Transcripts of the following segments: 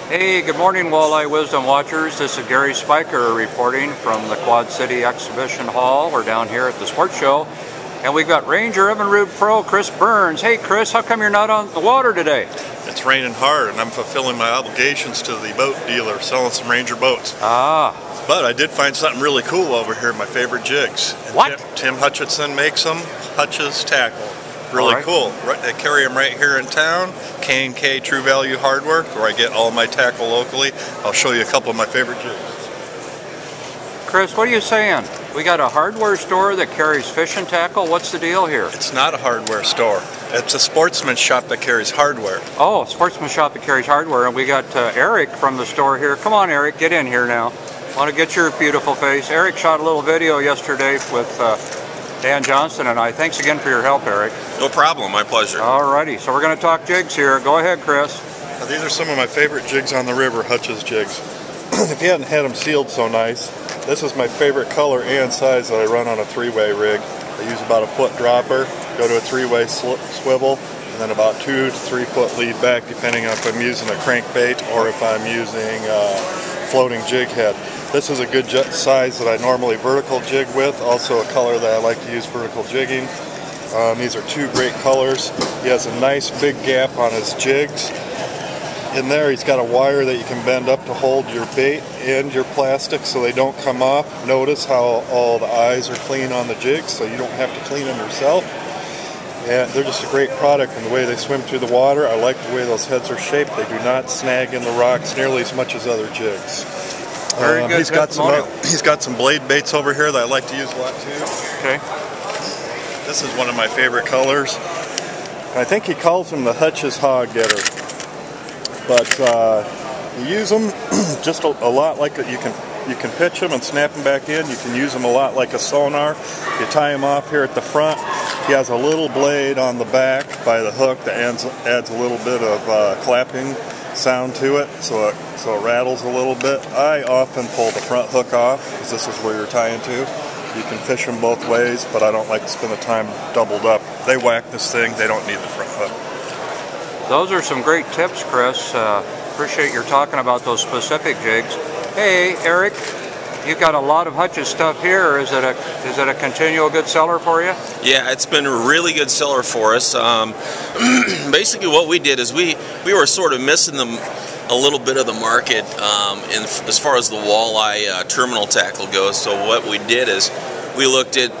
Hey, good morning, Walleye Wisdom Watchers. This is Gary Spiker reporting from the Quad City Exhibition Hall. We're down here at the sports show, and we've got Ranger Evinrude Pro Chris Burns. Hey, Chris, how come you're not on the water today? It's raining hard, and I'm fulfilling my obligations to the boat dealer, selling some Ranger boats. Ah. But I did find something really cool over here, my favorite jigs. And what? Tim Hutchison makes them, Hutch's Tackle. Really cool. I carry them right here in town, K&K True Value Hardware, where I get all my tackle locally. I'll show you a couple of my favorite jigs. Chris, what are you saying? We got a hardware store that carries fishing tackle? What's the deal here? It's not a hardware store. It's a sportsman shop that carries hardware. Oh, sportsman shop that carries hardware. And we got Erick from the store here. Come on, Erick, get in here now. Want to get your beautiful face. Erick shot a little video yesterday with Dan Johnson and I. Thanks again for your help, Erick. No problem, my pleasure. Alrighty, so we're going to talk jigs here. Go ahead, Chris. Now, these are some of my favorite jigs on the river, Hutch's jigs. If you hadn't had them sealed so nice, this is my favorite color and size that I run on a three-way rig. I use about a foot dropper, go to a three-way swivel, and then about 2 to 3 foot lead back, depending on if I'm using a crankbait or if I'm using floating jig head. This is a good size that I normally vertical jig with, also a color that I like to use vertical jigging. These are two great colors. He has a nice big gap on his jigs. In there he's got a wire that you can bend up to hold your bait and your plastic so they don't come off. Notice how all the eyes are clean on the jigs, so you don't have to clean them yourself. And they're just a great product in the way they swim through the water. I like the way those heads are shaped. They do not snag in the rocks nearly as much as other jigs. Very good. He's got some blade baits over here that I like to use a lot too. Okay. This is one of my favorite colors. I think he calls them the Hutch's Hog Getter. But you use them just a lot like you can pitch them and snap them back in. You can use them a lot like a sonar. You tie them off here at the front. He has a little blade on the back by the hook that adds a little bit of clapping sound to it, so it rattles a little bit. I often pull the front hook off because this is where you're tying to. You can fish them both ways, but I don't like to spend the time doubled up. They whack this thing, they don't need the front hook. Those are some great tips, Chris. Appreciate your talking about those specific jigs. Hey, Erick, you've got a lot of Hutch's stuff here. Is it a continual good seller for you? Yeah, it's been a really good seller for us. Basically what we did is we were sort of missing a little bit of the market as far as the walleye terminal tackle goes. So what we did is we looked at,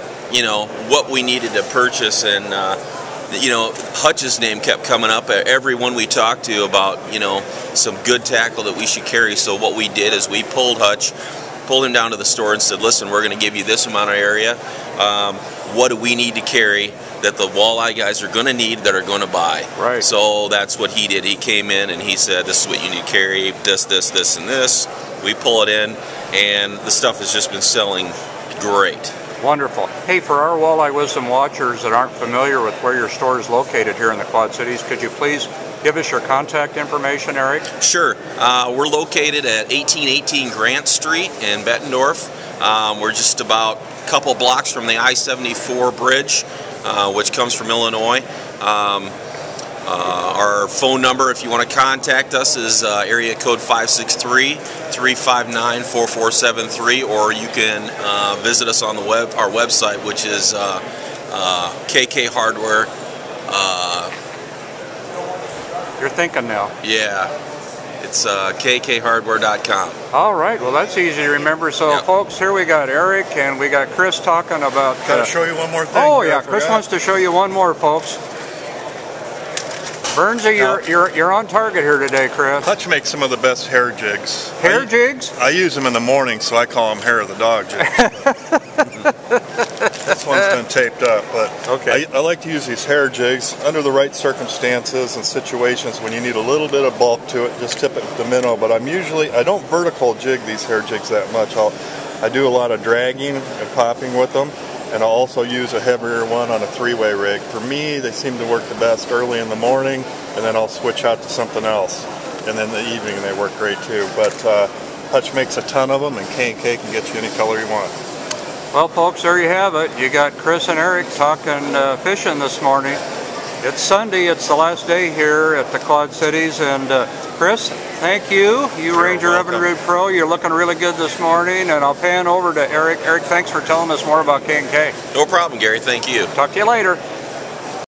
what we needed to purchase, and Hutch's name kept coming up at everyone we talked to about, some good tackle that we should carry. So what we did is we pulled him down to the store and said, listen, we're going to give you this amount of area. What do we need to carry that the walleye guys are going to need, that are going to buy? Right. So that's what he did. He came in and he said, this is what you need to carry, this, and this. We pull it in, and the stuff has just been selling great. Wonderful. Hey, for our Walleye Wisdom watchers that aren't familiar with where your store is located here in the Quad Cities, could you please give us your contact information, Erick? Sure. We're located at 1818 Grant Street in Bettendorf. We're just about a couple blocks from the I-74 bridge, which comes from Illinois. Our phone number, if you want to contact us, is area code 563-359-4473, or you can visit us on our website, which is K&K Hardware. You're thinking now. Yeah, it's KKHardware.com. All right, well that's easy to remember. So folks, here we got Erick and we got Chris talking about... Can I show you one more thing? Oh yeah, Chris wants to show you one more, folks. Burnsy, you're on target here today, Chris. Hutch makes some of the best hair jigs. Hair jigs? I use them in the morning, so I call them hair of the dog jigs. This one's been taped up, but okay. I like to use these hair jigs under the right circumstances and situations when you need a little bit of bulk to it. Just tip it with the minnow, but I don't vertical jig these hair jigs that much. I do a lot of dragging and popping with them. And I'll also use a heavier one on a three-way rig. For me, they seem to work the best early in the morning, and then I'll switch out to something else. And then in the evening, they work great too. But Hutch makes a ton of them, and K&K can get you any color you want. Well, folks, there you have it. You got Chris and Erick talking fishing this morning. It's Sunday. It's the last day here at the Quad Cities. And Chris, Thank you. You're Ranger welcome. Evinrude Pro, you're looking really good this morning, and I'll pan over to Eric. Eric, thanks for telling us more about K&K. No problem, Gary. Thank you. Talk to you later.